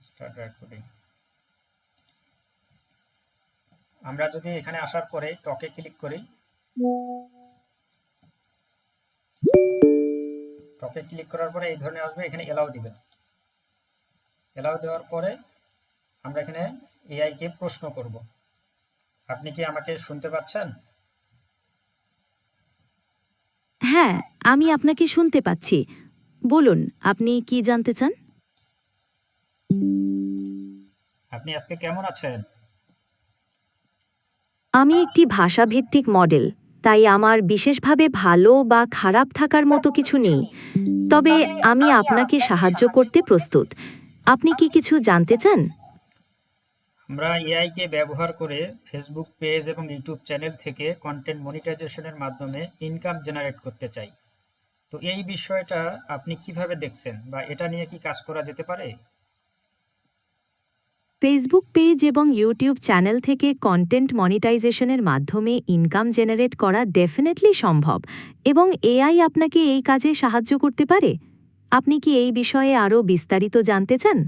Start recording. আমরা যদি এখানে আসার পরে টকে ক্লিক করি, টকে ক্লিক করার পরে এই ধরনের আসবে, এখানে এলাও দিবেন। এলাও দেওয়ার পরে আমরা এখানে এআই কে প্রশ্ন করব। আপনি কি আমাকে শুনতে পাচ্ছেন? হ্যাঁ, আমি আপনাকে শুনতে পাচ্ছি। বলুন, আপনি কি জানতে চান? আপনি আজকে কেমন আছেন? আমি একটি ভাষাভিত্তিক মডেল, তাই আমার বিশেষভাবে ভালো বা খারাপ থাকার মতো কিছু নেই। তবে আমি আপনাকে সাহায্য করতে প্রস্তুত। আপনি কি কিছু জানতে চান? আমরা এআই কে ব্যবহার করে ফেসবুক পেজ এবং ইউটিউব চ্যানেল থেকে কন্টেন্ট মনিটাইজেশনের মাধ্যমে ইনকাম জেনারেট করতে চাই। তো এই বিষয়টা আপনি কিভাবে দেখছেন, বা এটা নিয়ে কি কাজ করা যেতে পারে? ফেসবুক পেজ এবং ইউটিউব চ্যানেল থেকে কন্টেন্ট মনিটাইজেশনের মাধ্যমে ইনকাম জেনারেট করা ডেফিনেটলি সম্ভব, এবং এআই আপনাকে এই কাজে সাহায্য করতে পারে। আপনি কি এই বিষয়ে আরও বিস্তারিত জানতে চান?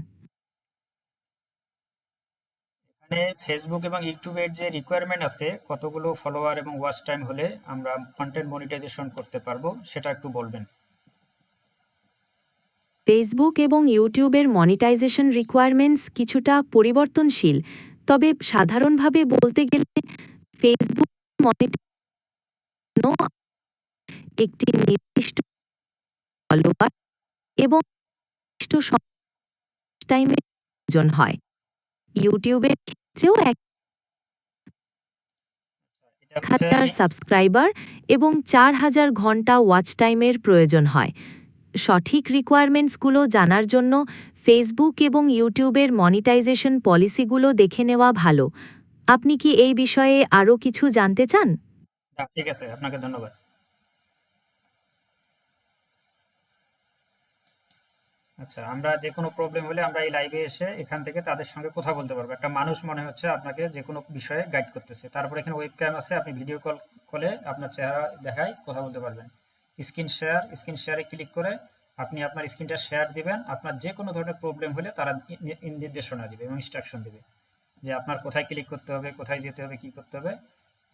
এখানে ফেসবুক এবং ইউটিউবের যে রিকোয়ারমেন্ট আছে, কতগুলো ফলোয়ার এবং ওয়াচ টাইম হলে আমরা কন্টেন্ট মনিটাইজেশন করতে পারবো, সেটা একটু বলবেন। ফেসবুক এবং ইউটিউবের মনিটাইজেশন রিকোয়ারমেন্টস কিছুটা পরিবর্তনশীল, তবে সাধারণভাবে বলতে গেলে ফেসবুক মনিটাইজেশন একটি নির্দিষ্ট ফলোয়ার এবং নির্দিষ্ট টাইমের প্রয়োজন হয়। ইউটিউবের ক্ষেত্রেও এটা হচ্ছে 1,000 সাবস্ক্রাইবার এবং 4,000 ঘন্টা ওয়াচ টাইমের প্রয়োজন হয়। সঠিক রিকোয়ারমেন্টসগুলো জানার জন্য ফেসবুক এবং ইউটিউবের মনিটাইজেশন পলিসিগুলো দেখে নেওয়া ভালো। আপনি কি এই বিষয়ে আরও কিছু জানতে চান? ঠিক আছে, আপনাকে ধন্যবাদ। আচ্ছা, আমরা যে কোনো প্রবলেম হলে আমরা এই লাইভে এসে এখান থেকে তাদের সঙ্গে কথা বলতে পারবো। একটা মানুষ মনে হচ্ছে আপনাকে যে কোনো বিষয়ে গাইড করতেছে। তারপর এখানে ওয়েবক্যাম আছে, আপনি ভিডিও কল করে আপনার চেহারা দেখায় কথা বলতে পারবেন। স্ক্রিন শেয়ারে ক্লিক করে আপনি আপনার স্ক্রিনটা শেয়ার দিবেন। আপনার যে কোনো ধরনের প্রবলেম হলে তারা নির্দেশনা দিবে এবং ইনস্ট্রাকশন দিবে যে আপনার কোথায় ক্লিক করতে হবে, কোথায় যেতে হবে, কি করতে হবে।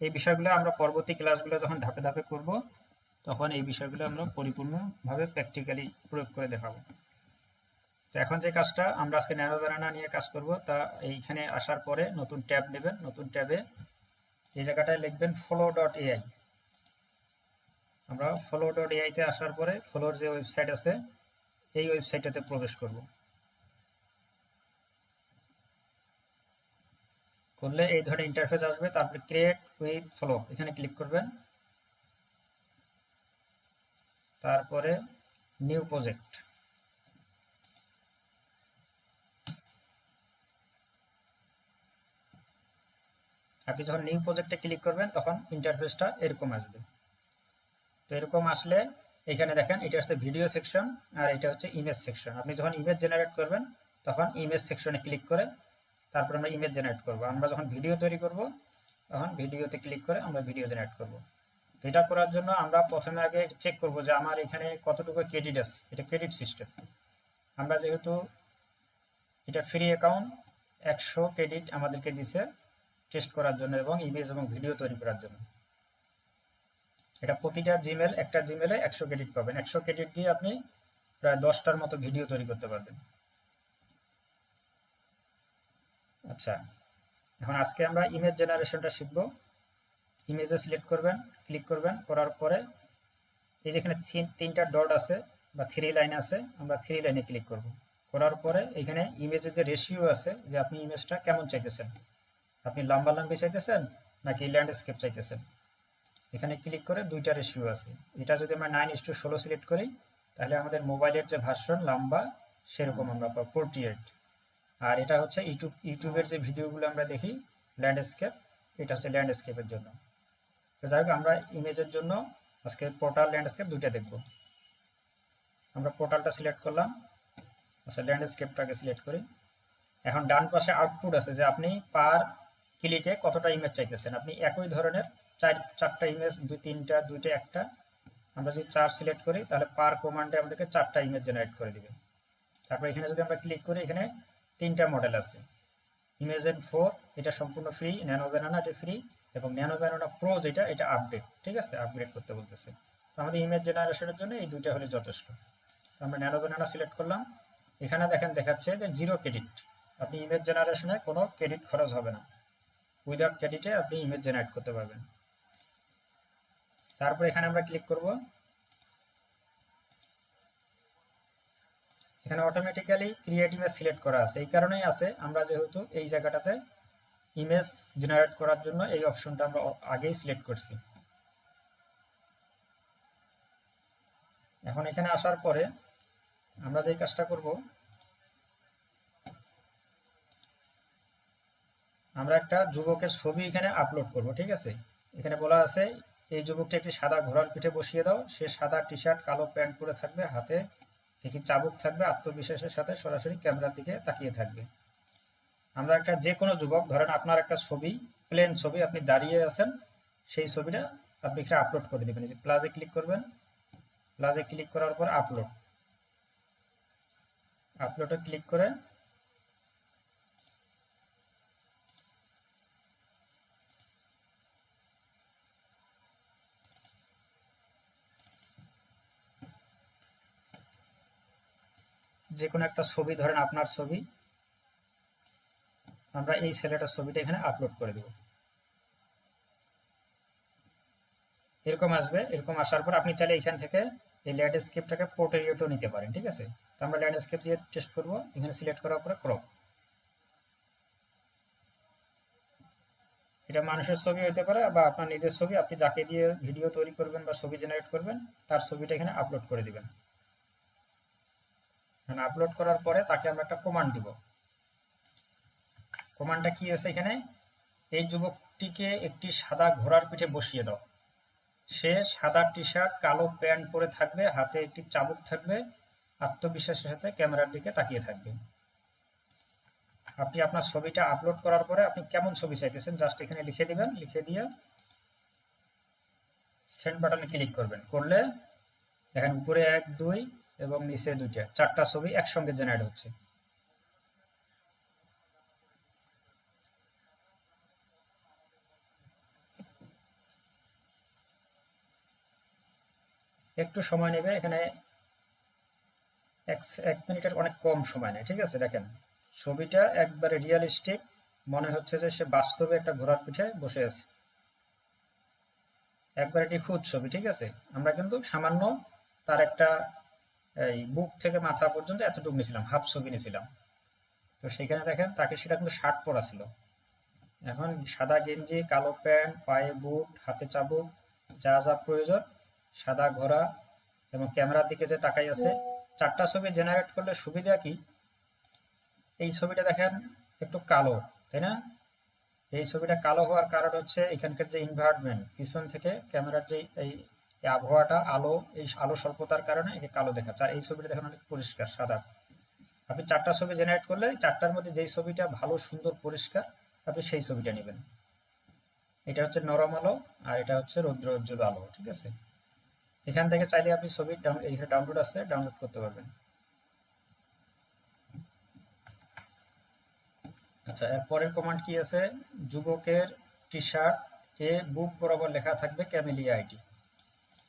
এই বিষয়গুলো আমরা পরবর্তী ক্লাসগুলো যখন ধাপে ধাপে করব, তখন এই বিষয়গুলো আমরা পরিপূর্ণভাবে প্র্যাকটিক্যালি প্রয়োগ করে দেখাবো। তো এখন যে কাজটা আমরা আজকে ন্যানো ব্যানানা নিয়ে কাজ করব, তা এইখানে আসার পরে নতুন ট্যাব নেবেন। নতুন ট্যাবে এই জায়গাটায় লিখবেন follow.ai। আমরা follow.ai তে আসার পরে ফলোর যে ওয়েবসাইট আছে, এই ওয়েবসাইটটাতে প্রবেশ করব। করলে এই ধরনের ইন্টারফেস আসবে। তারপরে ক্রিয়েট উইথ ফলো এখানে ক্লিক করবেন। তারপরে নিউ প্রজেক্ট। আপনি যখন নিউ প্রজেক্টে ক্লিক করবেন তখন ইন্টারফেসটা এরকম আসবে। তো এরকম আসলে এখানে দেখেন, এটা হচ্ছে ভিডিও সেকশন আর এটা হচ্ছে ইমেজ সেকশন। আপনি যখন ইমেজ জেনারেট করবেন তখন ইমেজ সেকশনে ক্লিক করে তারপর আমরা ইমেজ জেনারেট করব। আমরা যখন ভিডিও তৈরি করব তখন ভিডিওতে ক্লিক করে আমরা ভিডিও জেনারেট করব। তো এটা করার জন্য আমরা প্রথমে আগে চেক করব যে আমার এখানে কতটুকু ক্রেডিট আছে। এটা ক্রেডিট সিস্টেম। আমরা যেহেতু এটা ফ্রি অ্যাকাউন্ট, 100 ক্রেডিট আমাদেরকে দিছে টেস্ট করার জন্য এবং ইমেজ এবং ভিডিও তৈরি করার জন্য। এটা প্রতিটা জিমেল, একটা জিমেলে 100 ক্রেডিট পাবেন। 100 ক্রেডিট দিয়ে আপনি প্রায় 10টার মতো ভিডিও তৈরি করতে পারবেন। আচ্ছা, এখন আজকে আমরা ইমেজ জেনারেশনটা শিখব। ইমেজে সিলেক্ট করবেন, ক্লিক করবেন, করার পরে এই যেখানে তিনটা ডট আছে বা থ্রি লাইন আছে, আমরা থ্রি লাইনে ক্লিক করব। করার পরে এখানে ইমেজের যে রেশিও আছে, যে আপনি ইমেজটা কেমন চাইতেছেন, আপনি লম্বা লম্বি চাইতেছেন নাকি ল্যান্ডস্কেপ চাইতেছেন, এখানে ক্লিক করে দুইটা রেশিও আছে। এটা যদি আমরা 9:16 সিলেক্ট করি তাহলে আমাদের মোবাইলের যে ভার্সন লম্বা সেরকম আমরা পাবো, পোর্ট্রেট। আর এটা হচ্ছে ইউটিউবের যে ভিডিওগুলো আমরা দেখি ল্যান্ডস্কেপ, এটা হচ্ছে ল্যান্ডস্কেপের জন্য। তো যাই হোক, আমরা ইমেজের জন্য আজকে পোর্টাল ল্যান্ডস্কেপ দুইটা দেখব। আমরা পোর্টালটা সিলেক্ট করলাম। আচ্ছা, ল্যান্ডস্কেপটাকে সিলেক্ট করি। এখন ডান পাশে আউটপুট আছে যে আপনি পার ক্লিকে কতটা ইমেজ চাইতেছেন। আপনি একই ধরনের চারটা ইমেজ, তিনটা, দুইটা, একটা, আমরা যদি 4 সিলেক্ট করি তাহলে পার কমান্ডে আমাদেরকে 4টা ইমেজ জেনারেট করে দিবে। তারপর এখানে যদি আমরা ক্লিক করি, এখানে তিনটা মডেল আছে। ইমেজেন 4 এটা সম্পূর্ণ ফ্রি, ন্যানো ব্যানানা এটা ফ্রি, এবং ন্যানো ব্যানানা প্রো যেটা এটা আপডেট, ঠিক আছে, আপগ্রেড করতে বলতেছে। তো আমাদের ইমেজ জেনারেশনের জন্য এই দুইটা হলে যথেষ্ট। তো আমরা ন্যানো ব্যানানা সিলেক্ট করলাম। এখানে দেখেন দেখাচ্ছে যে 0 ক্রেডিট, আপনি ইমেজ জেনারেশনে কোনো ক্রেডিট খরচ হবে না, উইদাউট ক্রেডিটে আপনি ইমেজ জেনারেট করতে পারবেন। তারপর এখানে আমরা ক্লিক করব। এখানে অটোমেটিক্যালি ক্রিয়েট ইমেজ সিলেক্ট করা আছে, এই কারণেই আছে আমরা যেহেতু এই জায়গাটাতে ইমেজ জেনারেট করার জন্য এই অপশনটা আমরা আগেই সিলেক্ট করছি। এখন এখানে আসার পরে আমরা যে কাজটা করব, আমরা একটা যুবকের ছবি এখানে আপলোড করব, ঠিক আছে। এখানে বলা আছে এই যুবকটি একটি সাদা ঘোড়ার পিঠে বসিয়ে দাও, সে সাদা টি শার্ট কালো প্যান্ট পরে থাকবে, হাতে একটি চাবুক থাকবে, আত্মবিশ্বাসের সাথে সরাসরি ক্যামেরার দিকে তাকিয়ে থাকবে। আমরা একটা যে কোনো যুবক, ধরেন আপনার একটা ছবি, প্লেন ছবি, আপনি দাঁড়িয়ে আছেন, সেই ছবিটা আপনি এখানে আপলোড করে দেবেন। যে প্লাসে ক্লিক করবেন, প্লাসে ক্লিক করার পর আপলোড, আপলোডে ক্লিক করে যে কোনো একটা ছবি, ধরেন আপনার ছবি, আমরা এই ছেলেটার ছবিটা এখানে আপলোড করে দেব। এরকম আসবে। এরকম আসার পর আপনি চাইলে এখান থেকে এই ল্যান্ডস্কেপটাকে পোর্ট্রেটও নিতে পারেন, ঠিক আছে। তো আমরা ল্যান্ডস্কেপ দিয়ে টেস্ট করব। এখানে সিলেক্ট করার পরে ক্রপ, এটা মানুষের ছবি হতে পারে বা আপনার নিজের ছবি, আপনি যাকে দিয়ে ভিডিও তৈরি করবেন বা ছবি জেনারেট করবেন তার ছবিটা এখানে আপলোড করে দিবেন। এখানে আপলোড করার পরে তাকে আমরা একটা কমান্ড দিব। কমান্ডটা কি আছে এখানে, এই যুবকটিকে একটি সাদা ঘোড়ার পিঠে বসিয়ে দাও, সে সাদা টি শার্ট কালো প্যান্ট পরে থাকবে, হাতে একটি চাবুক থাকবে, আত্মবিশ্বাসের সাথে ক্যামেরার দিকে তাকিয়ে থাকবে। আপনি আপনার ছবিটা আপলোড করার পরে আপনি কেমন ছবি চাইতেছেন জাস্ট এখানে লিখে দিবেন, লিখে দিয়ে সেন্ড বাটনে ক্লিক করবেন। করলে দেখেন উপরে 1 2 এবং নিচে 2টা 4টা ছবি একসঙ্গে জেনারেট হচ্ছে। একটু সময় নেবে, এখানে 1 মিনিটের অনেক কম সময় নেয়, ঠিক আছে। দেখেন ছবিটা একবারে রিয়েলিস্টিক, মনে হচ্ছে যে সে বাস্তবে একটা ঘোড়ার পিঠে বসে আছে, একবারে নিখুঁত ছবি, ঠিক আছে। আমরা কিন্তু সামান্য তার একটা এই বুক থেকে মাথা পর্যন্ত এতটুকু নিয়েছিলাম, হাফ ছবি নিয়েছিলাম। তো সেখানে দেখেন তাকে সেটা কিন্তু শার্ট পরা ছিল। এখন সাদা গেঞ্জি, কালো প্যান্ট, পায়ে বুট, হাতে চাবুক, যা যা প্রয়োজন, সাদা ঘোড়া এবং ক্যামেরার দিকে যে তাকাই আছে। 4টা ছবি জেনারেট করলে সুবিধা কি, এই ছবিটা দেখেন একটু কালো, তাই না। এই ছবিটা কালো হওয়ার কারণ হচ্ছে এখানকার যে এনভায়রনমেন্ট, পিছন থেকে ক্যামেরার যে এই আবহাওয়াটা, আলো, এই আলো স্বল্পতার কারণে একে কালো দেখাচ্ছে। আর এই ছবিটা দেখেন অনেক পরিষ্কার সাদা। আপনি 4টা ছবি জেনারেট করলে 4টার মধ্যে যেই ছবিটা ভালো, সুন্দর, পরিষ্কার, আপনি সেই ছবিটা নেবেন। এটা হচ্ছে নরম আলো আর এটা হচ্ছে রৌদ্র উজ্জ্বল আলো, ঠিক আছে। এখান থেকে চাইলে আপনি ছবি এখানে ডাউনলোড আছে, ডাউনলোড করতে পারবেন। আচ্ছা, এর পরের কমান্ড কি আছে, যুবকের টি শার্ট এ বুক বরাবর লেখা থাকবে ক্যামেলিয়া আইডি।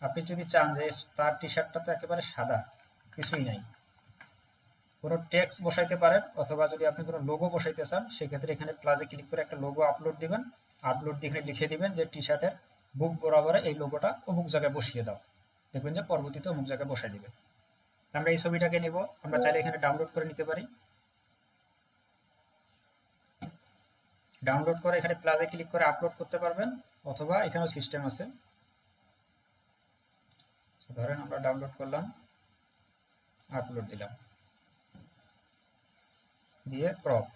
আপনি যদি চান যে তার টি শার্টটা তো একেবারে সাদা, কিছুই নাই, কোনো টেক্সট বসাইতে পারেন, অথবা যদি আপনি কোনো লোগো বসাইতে চান সেক্ষেত্রে এখানে প্লাসে ক্লিক করে একটা লোগো আপলোড দিবেন। আপলোড দিয়ে এখানে লিখে দিবেন যে টি শার্টের বুক বরাবরে এই লোগোটা অমুক জায়গায় বসিয়ে দাও, দেখবেন যে পরবর্তীতে অমুক জায়গায় বসাই দিবে। আমরা এই ছবিটাকে নিব, আমরা চাইলে এখানে ডাউনলোড করে নিতে পারি। ডাউনলোড করে এখানে প্লাসে ক্লিক করে আপলোড করতে পারবেন, অথবা এখানেও সিস্টেম আছে। ধরেন আমরা ডাউনলোড করলাম, আপলোড দিলাম, দিয়ে ক্রপ,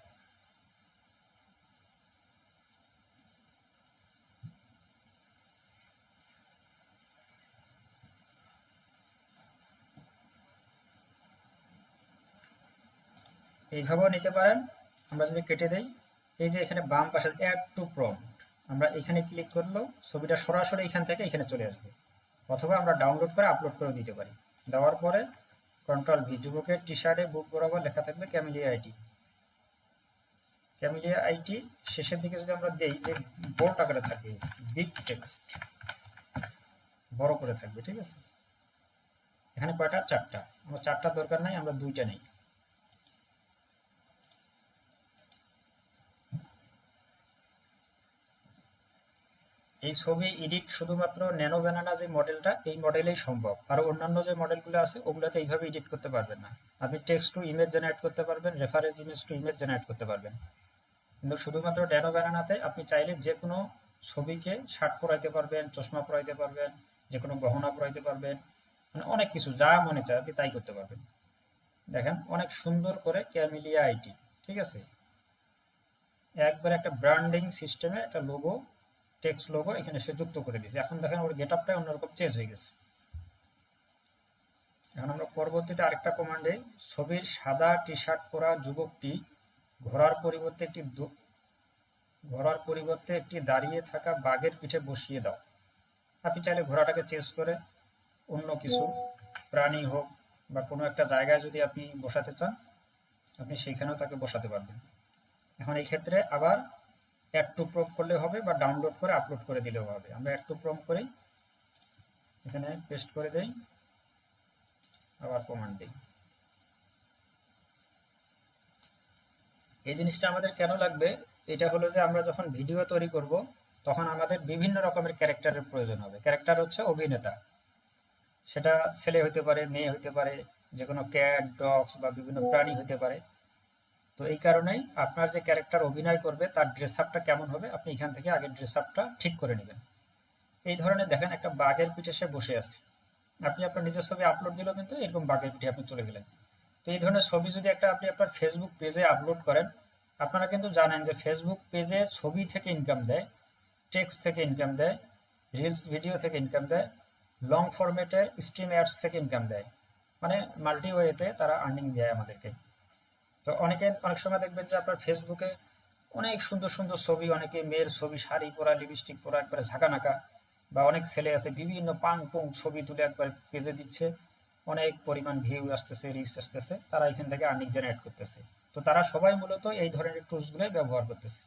এইভাবেও নিতে পারেন। আমরা যদি কেটে দেই, এই যে এখানে বাম পাশে অ্যাড টু প্রম্পট, আমরা এখানে ক্লিক করলেও ছবিটা সরাসরি এখান থেকে এখানে চলে আসবে, অথবা আমরা ডাউনলোড করে আপলোড করে দিতে পারি। দেওয়ার পরে কন্ট্রোল ভি, যুবকের টি শার্টে বুক বরাবর লেখা থাকবে ক্যামেলিয়া আইডি। ক্যামেলিয়া আইটি শেষের দিকে যদি আমরা দেই যে বোল্ড আকারে থাকবে, বিগ টেক্সট বড় করে থাকবে, ঠিক আছে। এখানে কয়টা? 4টা। আমার 4টা দরকার নাই, আমরা 2টা নেই। এই ছবি এডিট শুধুমাত্র ন্যানো ব্যানানা যে মডেলটা, এই মডেলেই সম্ভব। আর অন্যান্য যে মডেলগুলো আছে ওগুলোতে এইভাবে এডিট করতে পারবেন না। আপনি টেক্সট টু ইমেজ জেনারেট করতে পারবেন, reference image to image generate করতে পারবেন, কিন্তু শুধুমাত্র ন্যানো ব্যানানাতে আপনি চাইলে যে কোনো ছবিকে শার্ট পরাইতে পারবেন, চশমা পরাইতে পারবেন, যে কোনো গহনা পরাইতে পারবেন, মানে অনেক কিছু যা মনে চায় আপনি তাই করতে পারবেন। দেখেন অনেক সুন্দর করে ক্যামেলিয়া আইটি, ঠিক আছে, একবার একটা ব্র্যান্ডিং সিস্টেমে একটা লোগো, টেক্সট লোগো এখানে সে যুক্ত করে দিয়েছে। এখন দেখেন ওর গেট আপটাই অন্যরকম চেঞ্জ হয়ে গেছে। এখন আমরা পরবর্তীতে আরেকটা কমান্ডে ছবির সাদা টি শার্ট পরা যুবকটি ঘোড়ার পরিবর্তে একটি দাঁড়িয়ে থাকা বাঘের পিঠে বসিয়ে দাও। আপনি চাইলে ঘোড়াটাকে চেঞ্জ করে অন্য কিছু প্রাণী হোক বা কোনো একটা জায়গায় যদি আপনি বসাতে চান, আপনি সেইখানেও তাকে বসাতে পারবেন। এখন এই ক্ষেত্রে আবার অ্যাড টু প্রম্পট করলে হবে বা ডাউনলোড করে আপলোড করে দিলেও হবে। আমরা অ্যাড টু প্রম্পট করি, এখানে পেস্ট করে দেই, আবার কমান্ড দিই। এই জিনিসটা আমাদের কেন লাগবে? এটা হলো যে আমরা যখন ভিডিও তৈরি করব তখন আমাদের বিভিন্ন রকমের ক্যারেক্টারের প্রয়োজন হবে। ক্যারেক্টার হচ্ছে অভিনেতা, সেটা ছেলে হতে পারে, মেয়ে হতে পারে, যে কোনো ক্যাট, ডগস বা বিভিন্ন প্রাণী হতে পারে। তো এই কারণেই আপনার যে ক্যারেক্টার অভিনয় করবে তার ড্রেস আপটা কেমন হবে আপনি এখান থেকে আগে ড্রেস আপটা ঠিক করে নেবেন। এই ধরনের দেখেন একটা বাঘের পিঠে সে বসে আছে, আপনি আপনার নিজের ছবি আপলোড দিলেও কিন্তু এরকম বাঘের পিঠে আপনি চলে গেলেন। তো এই ধরনের ছবি যদি একটা আপনি আপনার ফেসবুক পেজে আপলোড করেন, আপনারা কিন্তু জানেন যে ফেসবুক পেজে ছবি থেকে ইনকাম দেয়, টেক্সট থেকে ইনকাম দেয়, রিলস ভিডিও থেকে ইনকাম দেয়, লং ফরম্যাটের স্ট্রিম অ্যাডস থেকে ইনকাম দেয়, মানে মাল্টি ওয়েতে তারা আর্নিং দেয় আমাদেরকে। তো অনেক সময় দেখবেন যে আপনার ফেসবুকে অনেক সুন্দর সুন্দর ছবি, অনেকে মেয়ের ছবি, শাড়ি পরা, লিপস্টিক পরা, একবারে ঝাঁকানাকা, বা অনেক ছেলে আছে বিভিন্ন পাং পুং ছবি তুলে একবার পেজে দিচ্ছে, অনেক পরিমাণ ভিউ আসতেছে, রিচ আসতেছে, তারা এখান থেকে আর্নিং জেনারেট করতেছে। তো তারা সবাই মূলত এই ধরনের টুলসগুলোই ব্যবহার করতেছে।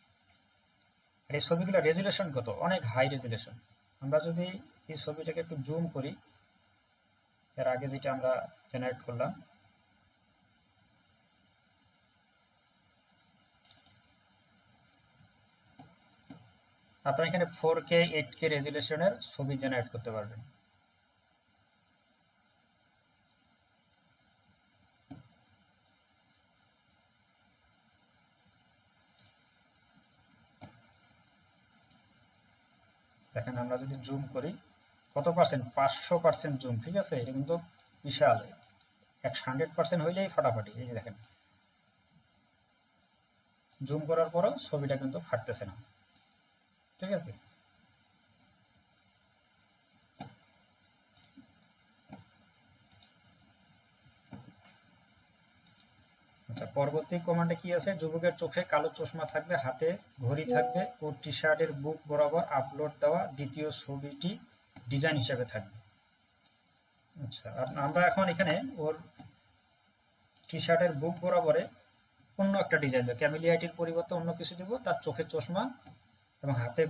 আর এই ছবিগুলো রেজুলেশন কত? অনেক হাই রেজুলেশন। আমরা যদি এই ছবিটাকে একটু জুম করি, এর আগে যেটা আমরা জেনারেট করলাম, আপনারা এখানে 4K 8K রেজুলেশনের ছবি জেনারেট করতে পারবেন। দেখেন আমরা যদি জুম করি কত পার্সেন্ট? 500% জুম, ঠিক আছে, এটা কিন্তু বিশাল। 100% হইলেই ফাটাফাটি। এই যে দেখেন জুম করার পরও ছবিটা কিন্তু ফাটতেছে না, ঠিক আছে। আচ্ছা, পরবর্তী কমান্ডে কি আছে? যুবকের চোখে কালো চশমা থাকবে, হাতে ঘড়ি থাকবে ও টি শার্টের বুক বরাবর আপলোড দেওয়া দ্বিতীয় ছবিটি ডিজাইন হিসেবে থাকবে। আচ্ছা, আমরা এখন এখানে ওর টি শার্টের বুক বরাবরে অন্য একটা ডিজাইন দেবো, ক্যামেলিয়াটির পরিবর্তে অন্য কিছু দিব, তার চোখে চশমা এবং হাতে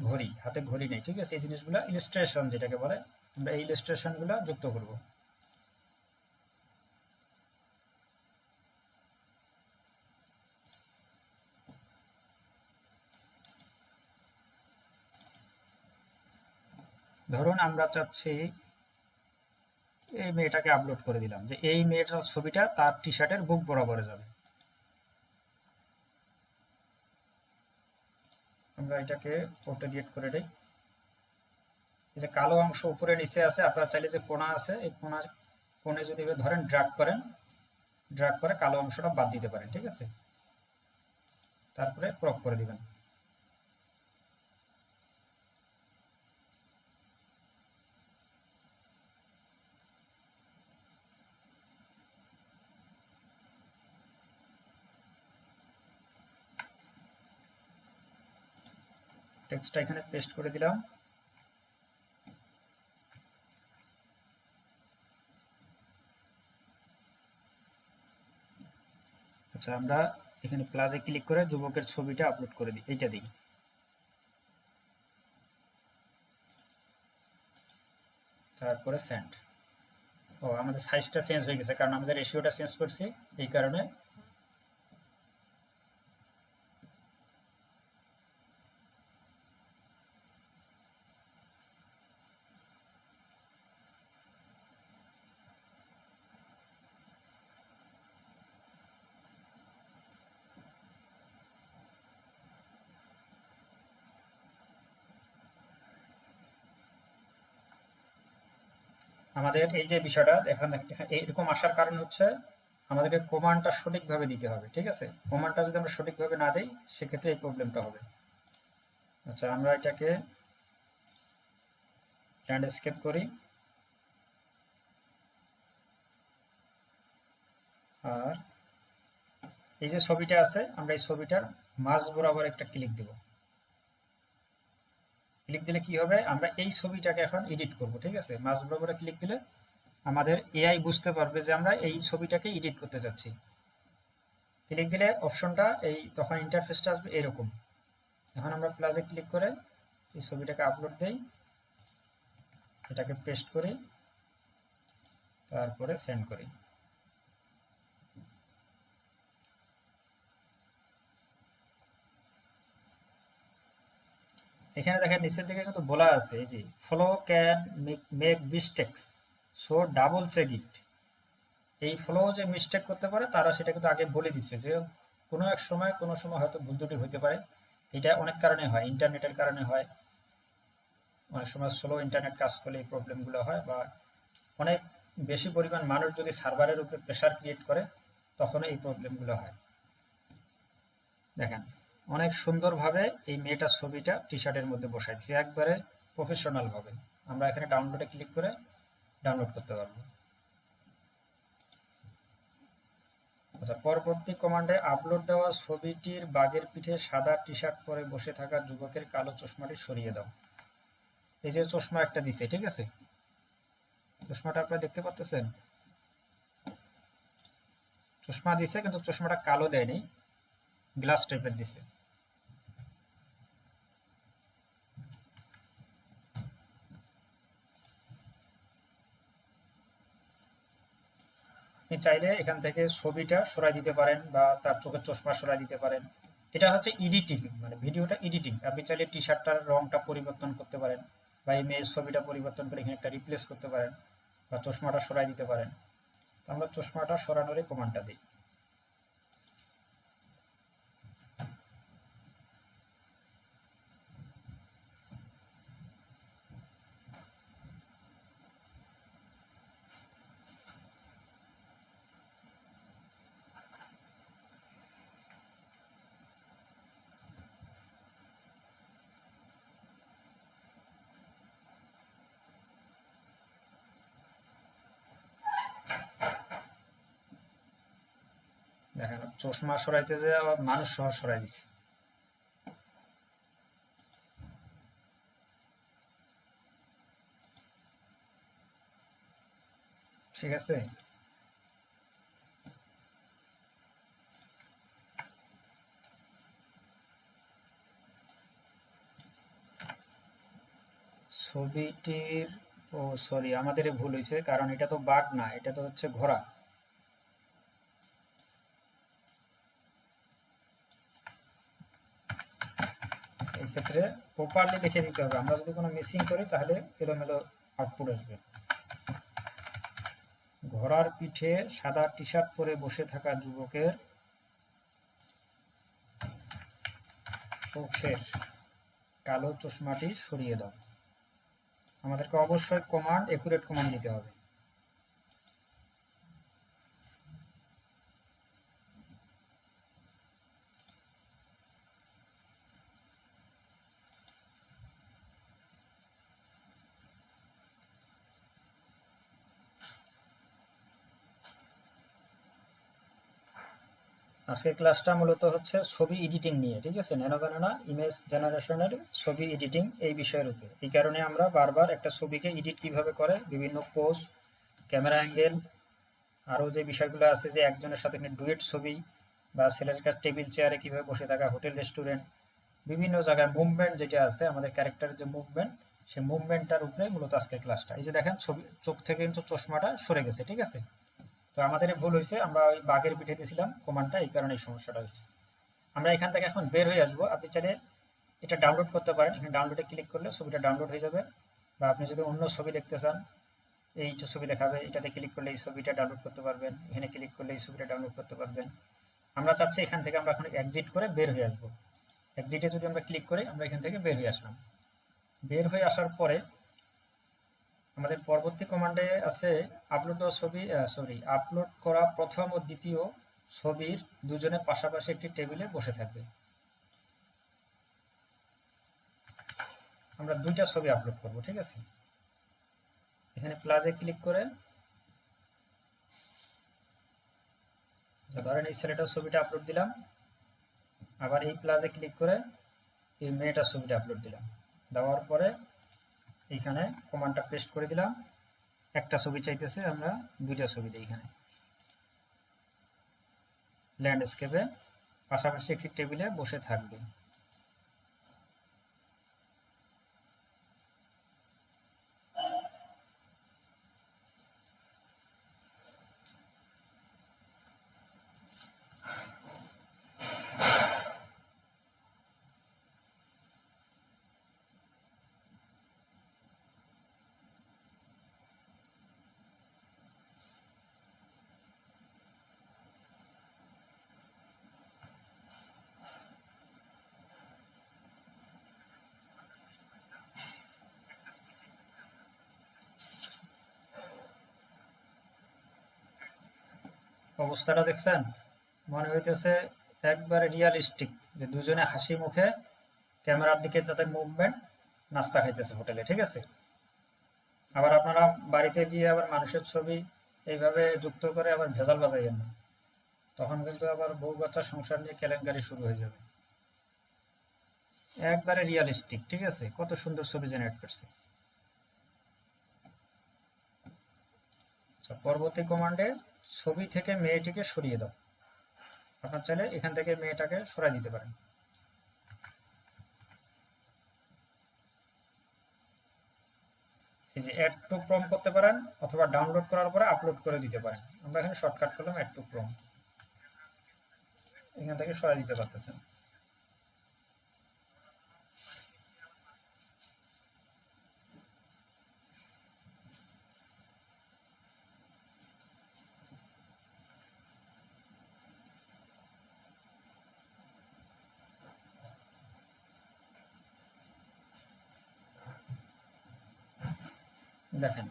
ঘড়ি নেই, ঠিক আছে। এই জিনিসগুলো ইলাস্ট্রেশন যেটাকে বলে, আমরা এই ইলাস্ট্রেশনগুলো যুক্ত করব। ধরুন আমরা চাচ্ছি এই মেয়েটাকে আপলোড করে দিলাম, যে এই মেয়েটার ছবিটা তার টি শার্টের বুক বরাবরে যাবে। আমরা এটাকে ফটো এডিট করে দিই। এই যে কালো অংশ উপরে নিচে আছে, আপনারা চাইলে যে কোণা আছে এই কোণে যদি ধরেন ড্র্যাগ করে কালো অংশটা বাদ দিতে পারেন, ঠিক আছে। তারপরে ক্রপ করে দিবেন। টেক্সটটা এখানে পেস্ট করে দিলাম। আচ্ছা, আমরা এখানে প্লাসে ক্লিক করে যুবকের ছবিটা আপলোড করে দিই, এইটা দিই। তারপরে সেন্ড। ও আমাদের সাইজটা চেঞ্জ হয়ে গেছে, কারণ আমাদের রেশিওটা চেঞ্জ করছি, এই কারণে। আমাদের এই যে বিষয়টা এখন এইরকম আসার কারণ হচ্ছে আমাদেরকে কমান্ডটা সঠিকভাবে দিতে হবে, ঠিক আছে? কমান্ডটা যদি আমরা সঠিকভাবে না দিই সেক্ষেত্রে এই প্রবলেমটা হবে। আচ্ছা, আমরা এটাকে ল্যান্ডস্কেপ করি, আর এই যে ছবিটা আছে আমরা এই ছবিটার মাঝ বরাবর একটা ক্লিক দেব। ক্লিক দিলে কি হবে, আমরা এই ছবিটাকে এখন এডিট করব, ঠিক আছে? মাঝ বরাবর ক্লিক দিলে আমাদের এআই বুঝতে পারবে যে আমরা এই ছবিটাকে এডিট করতে যাচ্ছি। ক্লিক দিলে অপশনটা এই তখন ইন্টারফেসটা আসবে এরকম। এখন আমরা প্লাসে ক্লিক করে এই ছবিটাকে আপলোড দেই, এটাকে পেস্ট করি, তারপরে সেন্ড করি। এখানে দেখেন নিচের দিকে কিন্তু বলা আছে এই যে follow can make mistakes, so double check it. এই ফলো যে মিস্টেক করতে পারে তারা সেটা কিন্তু আগে বলে দিচ্ছে যে কোনো এক সময় কোনো সময় হয়তো ভুল ত্রুটি হতে পারে। এটা অনেক কারণে হয়, ইন্টারনেটের কারণে হয়, অনেক সময় স্লো ইন্টারনেট কাজ করলে এই প্রবলেমগুলো হয়, বা অনেক বেশি পরিমাণ মানুষ যদি সার্ভারের উপরে প্রেশার ক্রিয়েট করে তখন এই প্রবলেমগুলো হয়। দেখেন অনেক সুন্দরভাবে এই মেয়েটার ছবিটা টি শার্টের মধ্যে বসাই দিচ্ছি, একবারে প্রফেশনাল ভাবে। আমরা এখানে ডাউনলোডে ক্লিক করে ডাউনলোড করতে পারবো। আচ্ছা, পরবর্তী কমান্ডে আপলোড দেওয়া ছবিটির বাঘের পিঠে সাদা টি শার্ট পরে বসে থাকা যুবকের কালো চশমাটি সরিয়ে দাও। এই যে চশমা একটা দিছে, ঠিক আছে? চশমাটা আপনারা দেখতে পাচ্ছেন, চশমা দিছে কিন্তু চশমাটা কালো দেয়নি, গ্লাস টাইপের দিছে। আপনি চাইলে এখান থেকে ছবিটা সরাই দিতে পারেন বা তার চোখের চশমা সরাই দিতে পারেন। এটা হচ্ছে এডিটিং, মানে ভিডিওটা এডিটিং। আপনি চাইলে টি শার্টটার রংটা পরিবর্তন করতে পারেন, বা এই মেয়ের ছবিটা পরিবর্তন করে এখানে একটা রিপ্লেস করতে পারেন, বা চশমাটা সরাই দিতে পারেন। তো আমরা চশমাটা সরানোরই কমান্ডটা দিই। দেখেন চশমা সরাইতে যে আবার মানুষ সহ সরাই দিছে, ঠিক আছে? ছবিটির, ও সরি আমাদের ভুল হয়েছে, কারণ এটা তো বাঘ না, এটা তো হচ্ছে ঘোড়া। এই ক্ষেত্রে প্রপারলি লিখে দিতে হবে, আমরা যদি কোনো মিসিং করি তাহলে এলোমেলো আউটপুট আসবে। ঘোড়ার পিঠে সাদা টি শার্ট পরে বসে থাকা যুবকের চোখের কালো চশমাটি সরিয়ে দাও। আমাদেরকে অবশ্যই কমান্ড, একুরেট কমান্ড দিতে হবে। আজকের ক্লাসটা মূলত হচ্ছে ছবি এডিটিং নিয়ে, ঠিক আছে? ন্যানো বানানা ইমেজ জেনারেশনের ছবি এডিটিং এই বিষয়ের উপরে। এই কারণে আমরা বারবার একটা ছবিকে এডিট কিভাবে করে, বিভিন্ন পোজ, ক্যামেরা অ্যাঙ্গেল, আরও যে বিষয়গুলো আছে যে একজনের সাথে ডুয়েট ছবি বা ছেলের কাছে টেবিল চেয়ারে কিভাবে বসে থাকা, হোটেল রেস্টুরেন্ট বিভিন্ন জায়গায় মুভমেন্ট যেটা আছে আমাদের ক্যারেক্টারের যে মুভমেন্ট, সেই মুভমেন্টটার উপরে মূলত আজকের ক্লাসটা। এই যে দেখেন ছবি, চোখ থেকে কিন্তু চশমাটা সরে গেছে, ঠিক আছে। তো আমাদের ভুল হয়েছে, আমরা ওই বাঘের পিঠে দিয়েছিলাম কমান্ডটা, এই কারণে এই সমস্যাটা হয়েছে। আমরা এখান থেকে এখন বের হয়ে আসবো। আপনি চাইলে এটা ডাউনলোড করতে পারেন, এখানে ডাউনলোডে ক্লিক করলে ছবিটা ডাউনলোড হয়ে যাবে। বা আপনি যদি অন্য ছবি দেখতে চান, এইটা ছবি দেখাবে, এটাতে ক্লিক করলে এই ছবিটা ডাউনলোড করতে পারবেন, এখানে ক্লিক করলে এই ছবিটা ডাউনলোড করতে পারবেন। আমরা চাচ্ছি এখান থেকে আমরা এখন এক্সিট করে বের হয়ে আসবো। এক্সিটে যদি আমরা ক্লিক করি, আমরা এখান থেকে বের হয়ে আসলাম। বের হয়ে আসার পরে আমাদের পরবর্তী কমান্ডে আছে আপলোড ছবি, আপলোড করা প্রথম ও দ্বিতীয় ছবির দুজনে পাশাপাশি একটি টেবিলে বসে থাকবে। আমরা দুইটা ছবি আপলোড করব, ঠিক আছে। এখানে প্লাসে ক্লিক করে ধরেন এই ছেলেটার ছবিটা আপলোড দিলাম, আবার এই প্লাসে ক্লিক করে এই মেয়েটার ছবিটা আপলোড দিলাম। দেওয়ার পরে এইখানে কমান্ডটা পেস্ট করে দিলাম। একটা ছবি চাইতেছে, আমরা দুইটা ছবি দিই। এখানে ল্যান্ডস্কেপে পাশাপাশি একটি টেবিলে বসে থাকবে। অবস্থাটা দেখছেন? মনে হইতেছে একবারে রিয়ালিস্টিক, যে দুজনে হাসি মুখে ক্যামেরার দিকে যাতে মুভমেন্ট, নাস্তা খাইতেছে হোটেলে, ঠিক আছে। আবার আপনারা বাড়িতে গিয়ে আবার মানুষের ছবি এইভাবে যুক্ত করে আবার ভেজাল বাজাইয়েন না, তখন কিন্তু আবার বউ বাচ্চা সংসার নিয়ে কেলেঙ্কারি শুরু হয়ে যাবে। একবারে রিয়ালিস্টিক, ঠিক আছে। কত সুন্দর ছবি জেনারেট করছে। আচ্ছা, পরবর্তী কমান্ডে ছবি থেকে মেয়েটিকে সরিয়ে দাও। আপনার চাইলে এখান থেকে মেয়েটাকে সরাই দিতে পারেন। এই যে অ্যাড টু প্রম করতে পারেন, অথবা ডাউনলোড করার পরে আপলোড করে দিতে পারেন। আমরা এখানে শর্টকাট করলাম অ্যাড টু প্রম, এখান থেকে সরাই দিতে পারতেছেন। দেখেন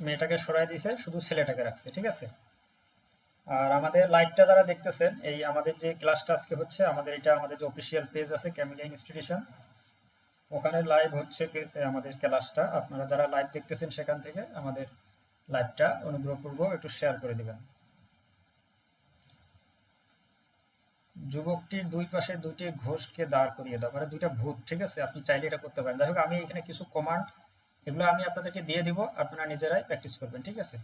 মেয়েটাকে সরাই দিয়েছে, শুধু ছেলেটাকে রাখছে, ঠিক আছে। আর আমাদের লাইভটা যারা দেখতেছেন, এই আমাদের যে ক্লাসটা আজকে হচ্ছে, আমাদের এটা আমাদের যে অফিসিয়াল পেজ আছে ক্যামিলিয়া ইনস্টিটিউশন, ওখানে লাইভ হচ্ছে আমাদের ক্লাসটা। আপনারা যারা লাইভ দেখতেছেন সেখান থেকে আমাদের লাইভটা অনুগ্রহপূর্বক একটু শেয়ার করে দিবেন। যুবকটির দুই পাশে দুইটি ঘোষকে দাঁড় করিয়ে দাও, মানে দুইটা ভূত, ঠিক আছে। আপনি চাইলে এটা করতে পারেন। যাই হোক, আমি এখানে কিছু কমান্ড, এগুলো আমি আপনাদেরকে দিয়ে দিব, আপনারা নিজেরাই প্র্যাকটিস করবেন, ঠিক আছে।